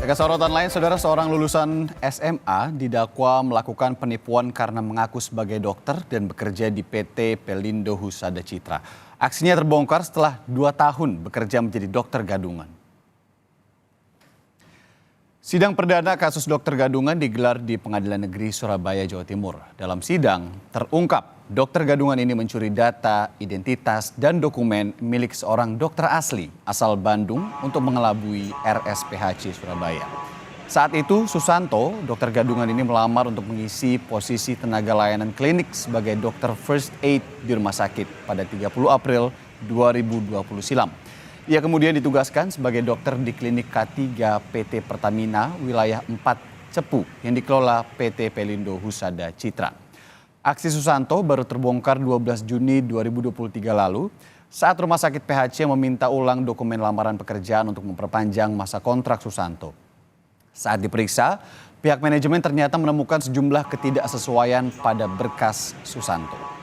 Ke sorotan lain, saudara, seorang lulusan SMA didakwa melakukan penipuan karena mengaku sebagai dokter dan bekerja di PT Pelindo Husada Citra. Aksinya terbongkar setelah 2 tahun bekerja menjadi dokter gadungan. Sidang perdana kasus dokter gadungan digelar di Pengadilan Negeri Surabaya, Jawa Timur. Dalam sidang, terungkap dokter gadungan ini mencuri data, identitas, dan dokumen milik seorang dokter asli asal Bandung untuk mengelabui RSPHC Surabaya. Saat itu, Susanto, dokter gadungan ini melamar untuk mengisi posisi tenaga layanan klinik sebagai dokter first aid di rumah sakit pada 30 April 2020 silam. Ia kemudian ditugaskan sebagai dokter di klinik K3 PT Pertamina wilayah 4 Cepu yang dikelola PT Pelindo Husada Citra. Aksi Susanto baru terbongkar 12 Juni 2023 lalu saat rumah sakit PHC meminta ulang dokumen lamaran pekerjaan untuk memperpanjang masa kontrak Susanto. Saat diperiksa, pihak manajemen ternyata menemukan sejumlah ketidaksesuaian pada berkas Susanto.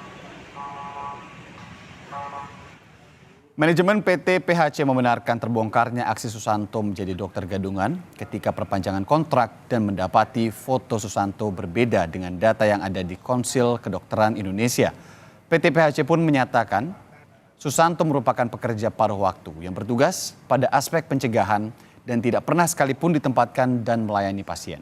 Manajemen PT PHC membenarkan terbongkarnya aksi Susanto menjadi dokter gadungan ketika perpanjangan kontrak dan mendapati foto Susanto berbeda dengan data yang ada di Konsil Kedokteran Indonesia. PT PHC pun menyatakan Susanto merupakan pekerja paruh waktu yang bertugas pada aspek pencegahan dan tidak pernah sekalipun ditempatkan dan melayani pasien.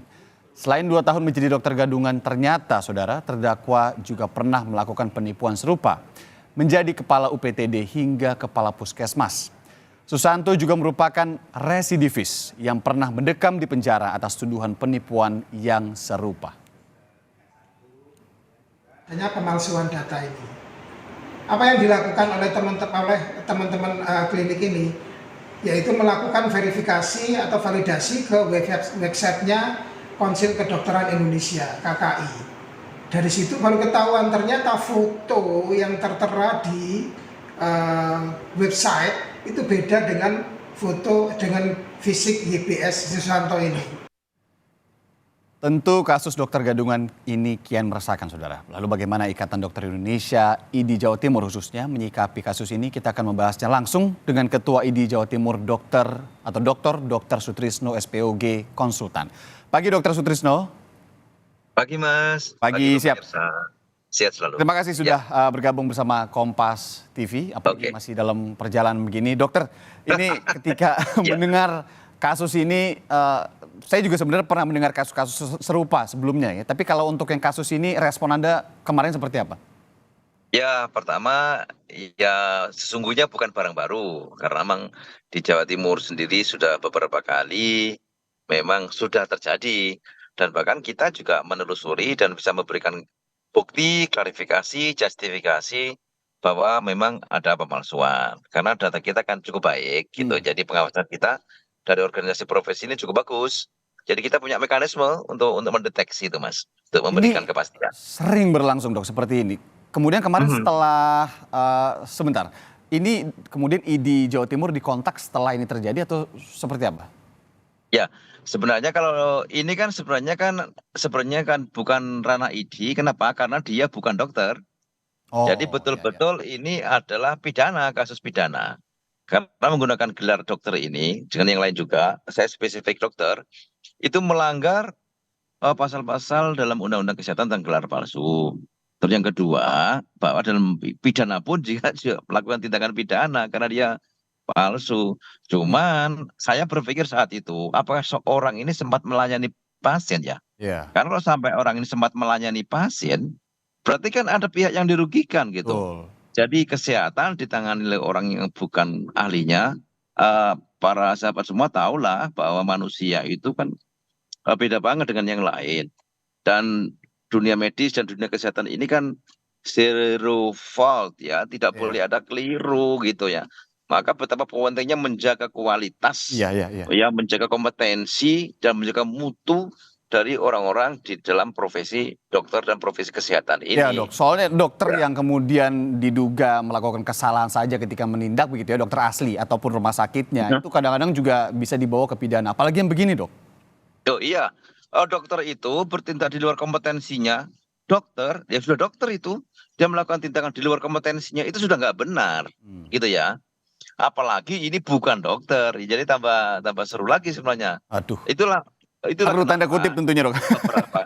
Selain 2 tahun menjadi dokter gadungan, ternyata saudara terdakwa juga pernah melakukan penipuan serupa, menjadi kepala UPTD hingga kepala puskesmas. Susanto juga merupakan residivis yang pernah mendekam di penjara atas tuduhan penipuan yang serupa. Hanya pemalsuan data ini. Apa yang dilakukan oleh teman-teman klinik ini, yaitu melakukan verifikasi atau validasi ke websitenya Konsil Kedokteran Indonesia (KKI). Dari situ baru ketahuan ternyata foto yang tertera di website itu beda dengan foto dengan fisik YBS Susanto ini. Tentu kasus dokter gadungan ini kian meresahkan, saudara. Lalu bagaimana Ikatan Dokter Indonesia, IDI Jawa Timur khususnya menyikapi kasus ini? Kita akan membahasnya langsung dengan Ketua IDI Jawa Timur Dr. Sutrisno SPOG Konsultan. Pagi Dr. Sutrisno. Pagi Mas. Pagi siap. Sehat selalu. Terima kasih sudah bergabung bersama Kompas TV. Apalagi masih dalam perjalanan begini. Dokter, ini ketika mendengar kasus ini, saya juga sebenarnya pernah mendengar kasus-kasus serupa sebelumnya ya. Tapi kalau untuk yang kasus ini, respon Anda kemarin seperti apa? Ya, pertama ya sesungguhnya bukan barang baru. Karena memang di Jawa Timur sendiri sudah beberapa kali memang sudah terjadi. Dan bahkan kita juga menelusuri dan bisa memberikan bukti, klarifikasi, justifikasi bahwa memang ada pemalsuan. Karena data kita kan cukup baik gitu. Jadi pengawasan kita dari organisasi profesi ini cukup bagus. Jadi kita punya mekanisme untuk mendeteksi itu Mas. Untuk memberikan kepastian. Sering berlangsung dok seperti ini. Kemudian kemarin setelah, sebentar. Ini kemudian IDI Jawa Timur dikontak setelah ini terjadi atau seperti apa? Ya, sebenarnya kalau ini kan sebenarnya kan bukan ranah IDI. Kenapa? Karena dia bukan dokter. Jadi betul-betul ini adalah pidana, kasus pidana. Karena menggunakan gelar dokter ini dengan yang lain juga, saya spesifik dokter, itu melanggar pasal-pasal dalam Undang-Undang Kesehatan tentang gelar palsu. Terus yang kedua, bahwa dalam pidana pun juga melakukan tindakan pidana karena dia palsu. Cuman saya berpikir saat itu, apakah seorang ini sempat melayani pasien ya? Karena kalau sampai orang ini sempat melayani pasien, berarti kan ada pihak yang dirugikan gitu. Jadi kesehatan ditangani oleh orang yang bukan ahlinya. Para sahabat semua tahulah bahwa manusia itu kan beda banget dengan yang lain. Dan dunia medis dan dunia kesehatan ini kan zero fault ya, tidak boleh ada keliru gitu ya. Maka betapa pentingnya menjaga kualitas, ya menjaga kompetensi dan menjaga mutu dari orang-orang di dalam profesi dokter dan profesi kesehatan ini. Ya dok, soalnya dokter yang kemudian diduga melakukan kesalahan saja ketika menindak begitu ya, dokter asli ataupun rumah sakitnya, itu kadang-kadang juga bisa dibawa ke pidana. Apalagi yang begini dok. Oh iya, dokter itu bertindak di luar kompetensinya. Dokter, ya sudah dokter itu, dia melakukan tindakan di luar kompetensinya itu sudah nggak benar, gitu ya. apalagi ini bukan dokter. Jadi tambah seru lagi sebenarnya. Aduh, Itulah itulah perlu tanda kutip kenapa tentunya dok. beberapa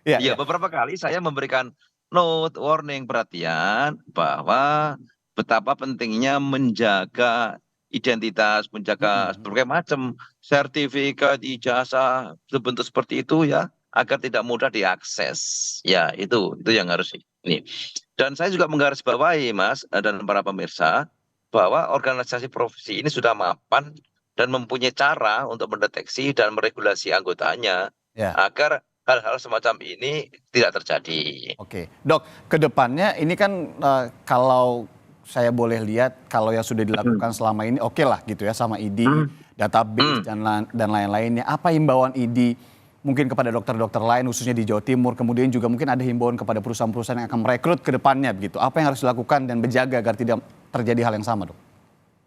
Iya, iya iya. beberapa kali saya memberikan note warning perhatian bahwa betapa pentingnya menjaga identitas, menjaga Mm-mm. berbagai macam sertifikat, ijazah, bentuk seperti itu ya, agar tidak mudah diakses. Ya, itu yang harus ini. Dan saya juga menggarisbawahi, Mas, dan para pemirsa, bahwa organisasi profesi ini sudah mapan dan mempunyai cara untuk mendeteksi dan meregulasi anggotanya Ya. agar hal-hal semacam ini tidak terjadi. Oke, dok, ke depannya ini kan kalau saya boleh lihat kalau yang sudah dilakukan Hmm. selama ini oke lah gitu ya sama ID, Hmm. database Hmm. dan lain-lainnya. Apa himbauan ID mungkin kepada dokter-dokter lain khususnya di Jawa Timur, kemudian juga mungkin ada himbauan kepada perusahaan-perusahaan yang akan merekrut ke depannya begitu. Apa yang harus dilakukan dan berjaga agar tidak terjadi hal yang sama, dok?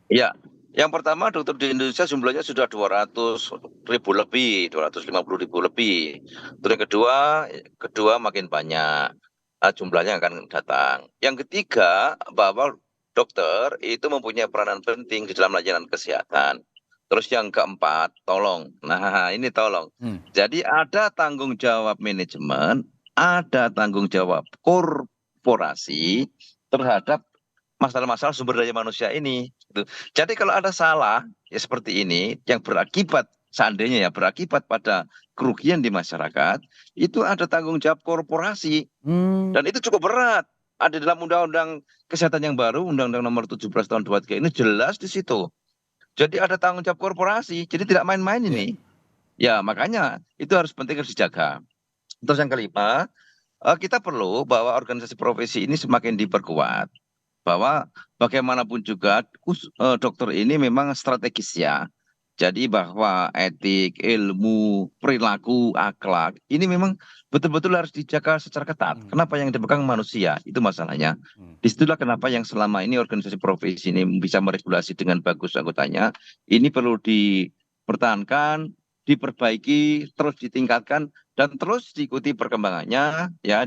Ya, yang pertama dokter di Indonesia jumlahnya sudah 200.000 lebih, 250.000 lebih. Terus yang kedua makin banyak jumlahnya akan datang. Yang ketiga bahwa dokter itu mempunyai peranan penting di dalam layanan kesehatan. Terus yang keempat, tolong. Nah, ini tolong. Hmm. Jadi ada tanggung jawab manajemen, ada tanggung jawab korporasi terhadap masalah-masalah sumber daya manusia ini. Gitu. Jadi kalau ada salah ya seperti ini yang berakibat seandainya ya berakibat pada kerugian di masyarakat, itu ada tanggung jawab korporasi Hmm. dan itu cukup berat. Ada dalam Undang-Undang Kesehatan yang baru, Undang-Undang Nomor 17 Tahun 23 ini jelas di situ. Jadi ada tanggung jawab korporasi, jadi tidak main-main Iya. ini. Ya makanya itu harus penting harus dijaga. Terus yang kelima, kita perlu bahwa organisasi profesi ini semakin diperkuat bahwa bagaimanapun juga dokter ini memang strategis ya. Jadi bahwa etik, ilmu, perilaku, akhlak ini memang betul-betul harus dijaga secara ketat. Hmm. Kenapa yang dipegang manusia? Itu masalahnya. Hmm. Disitulah kenapa yang selama ini organisasi profesi ini bisa meregulasi dengan bagus anggotanya. Ini perlu dipertahankan, diperbaiki, terus ditingkatkan dan terus diikuti perkembangannya ya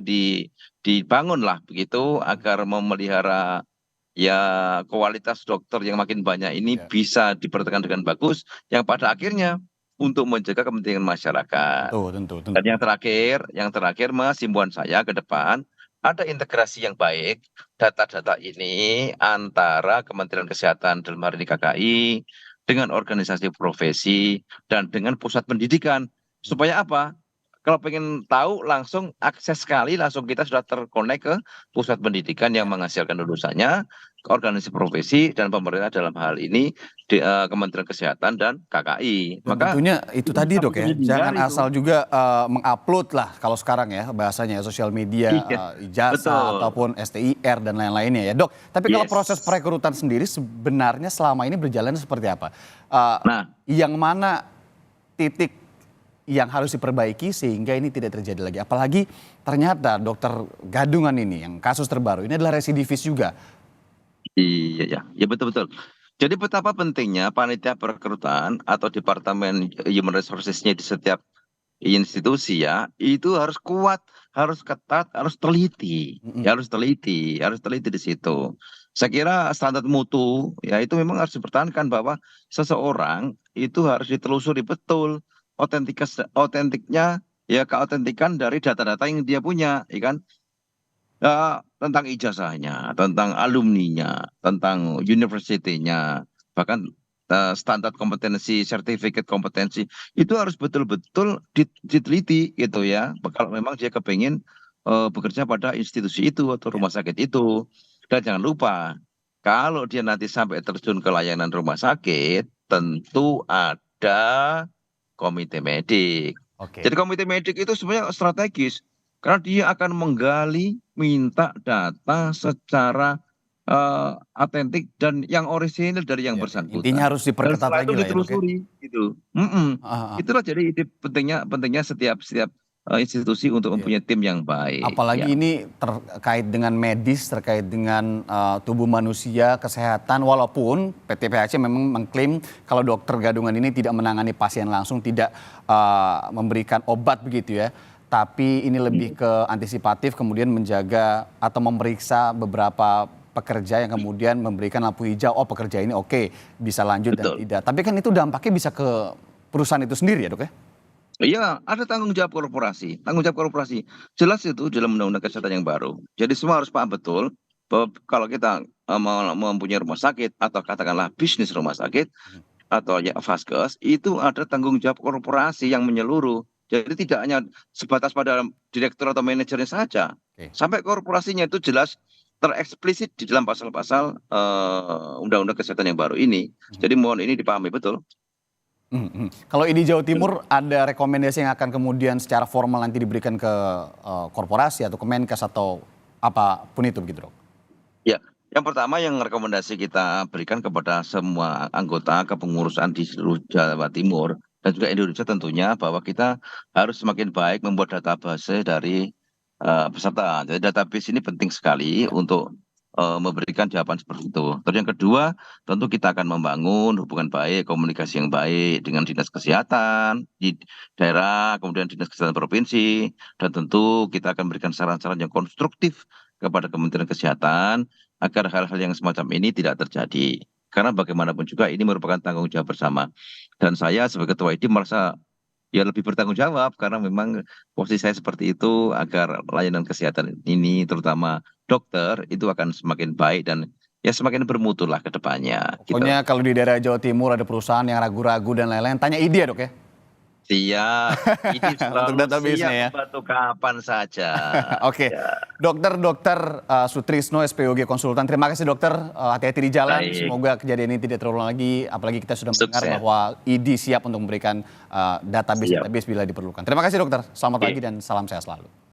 dibangunlah begitu agar memelihara ya kualitas dokter yang makin banyak ini Iya. bisa dipertekan dengan bagus yang pada akhirnya untuk menjaga kepentingan masyarakat. Tentu, tentu, Dan tentu. yang terakhir Mas, himbauan saya ke depan ada integrasi yang baik data-data ini antara Kementerian Kesehatan dalam hari ini KKI dengan organisasi profesi dan dengan pusat pendidikan supaya apa? Kalau pengen tahu langsung akses sekali langsung kita sudah terkonek ke pusat pendidikan yang Ya. menghasilkan lulusannya, ke organisasi profesi dan pemerintah dalam hal ini Kementerian Kesehatan dan KKI. Dan Maka tentunya itu itu tadi bisa dok ya, menjadi jangan dihindari asal itu. juga mengupload lah kalau sekarang ya bahasanya ya, sosial media, Iya, ijazah betul. ataupun STIR dan lain-lainnya ya dok. Tapi kalau proses Yes. perekrutan sendiri sebenarnya selama ini berjalan seperti apa? Eh, Nah, yang mana titik yang harus diperbaiki sehingga ini tidak terjadi lagi? Apalagi ternyata dokter gadungan ini yang kasus terbaru ini adalah residivis juga. iya ya, ya betul-betul. Jadi betapa pentingnya panitia perekrutan atau departemen human resources-nya di setiap institusi ya, itu harus kuat, harus ketat, harus teliti. Mm-mm. Ya harus teliti di situ. Saya kira standar mutu ya itu memang harus dipertahankan bahwa seseorang itu harus ditelusuri betul otentiknya ya keautentikan dari data-data yang dia punya, ya kan? Tentang ijazahnya, tentang alumninya, tentang universitinya, bahkan standar kompetensi, sertifikat kompetensi itu harus betul-betul diteliti gitu ya. Kalau memang dia kepingin bekerja pada institusi itu atau Ya. rumah sakit itu. Dan jangan lupa, kalau dia nanti sampai terjun ke layanan rumah sakit, tentu ada komite medik. Oke. Jadi komite medik itu sebenarnya strategis karena dia akan menggali, minta data secara autentik dan yang orisinil dari yang Ya, ya. Intinya bersangkutan. harus Dan diperketat setelah lagi itu lah ya dok ya. ditelusuri gitu. Itulah jadi pentingnya setiap institusi untuk Iya. mempunyai tim yang baik. Ya. Apalagi ini terkait dengan medis, terkait dengan tubuh manusia, kesehatan, walaupun PT PHC memang mengklaim kalau dokter gadungan ini tidak menangani pasien langsung, tidak memberikan obat begitu ya. Tapi ini lebih ke antisipatif, kemudian menjaga atau memeriksa beberapa pekerja yang kemudian memberikan lampu hijau, oh pekerja ini oke, bisa lanjut dan Betul. tidak. Tapi kan itu dampaknya bisa ke perusahaan itu sendiri ya dok ya? Iya, ada tanggung jawab korporasi. Tanggung jawab korporasi. Jelas itu dalam Undang-Undang Kesehatan yang baru. Jadi semua harus paham betul bahwa kalau kita mempunyai rumah sakit atau katakanlah bisnis rumah sakit atau ya vaskes, itu ada tanggung jawab korporasi yang menyeluruh. Jadi tidak hanya sebatas pada direktur atau manajernya saja. Oke. Sampai korporasinya itu jelas tereksplisit di dalam pasal-pasal Undang-Undang Kesehatan yang baru ini. Jadi mohon ini dipahami betul. Kalau di Jawa Timur ada rekomendasi yang akan kemudian secara formal nanti diberikan ke korporasi atau Kemenkes atau apapun itu begitu dok? Ya, yang pertama yang rekomendasi kita berikan kepada semua anggota kepengurusan di seluruh Jawa Timur dan juga Indonesia tentunya bahwa kita harus semakin baik membuat database dari peserta. Jadi database ini penting sekali untuk memberikan jawaban seperti itu. Terus yang kedua, tentu kita akan membangun hubungan baik, komunikasi yang baik dengan dinas kesehatan di daerah, kemudian dinas kesehatan provinsi, dan tentu kita akan memberikan saran-saran yang konstruktif kepada Kementerian Kesehatan agar hal-hal yang semacam ini tidak terjadi. Karena bagaimanapun juga ini merupakan tanggung jawab bersama. Dan saya sebagai Ketua ID merasa ya lebih bertanggung jawab karena memang posisi saya seperti itu agar layanan kesehatan ini terutama dokter itu akan semakin baik dan ya semakin bermutu lah ke depannya. Gitu. Pokoknya kalau di daerah Jawa Timur ada perusahaan yang ragu-ragu dan lain-lain, tanya ID ya dok ya? Siap, ini Untuk selalu database-nya siap ya. membantu kapan saja. Oke, Ya. Dokter Sutrisno SPOG Konsultan, terima kasih dokter, hati-hati di jalan, Baik. semoga kejadian ini tidak terulang lagi, apalagi kita sudah mendengar Sukses. bahwa ID siap untuk memberikan database bila diperlukan. Terima kasih dokter, selamat Oke. pagi dan salam sehat selalu.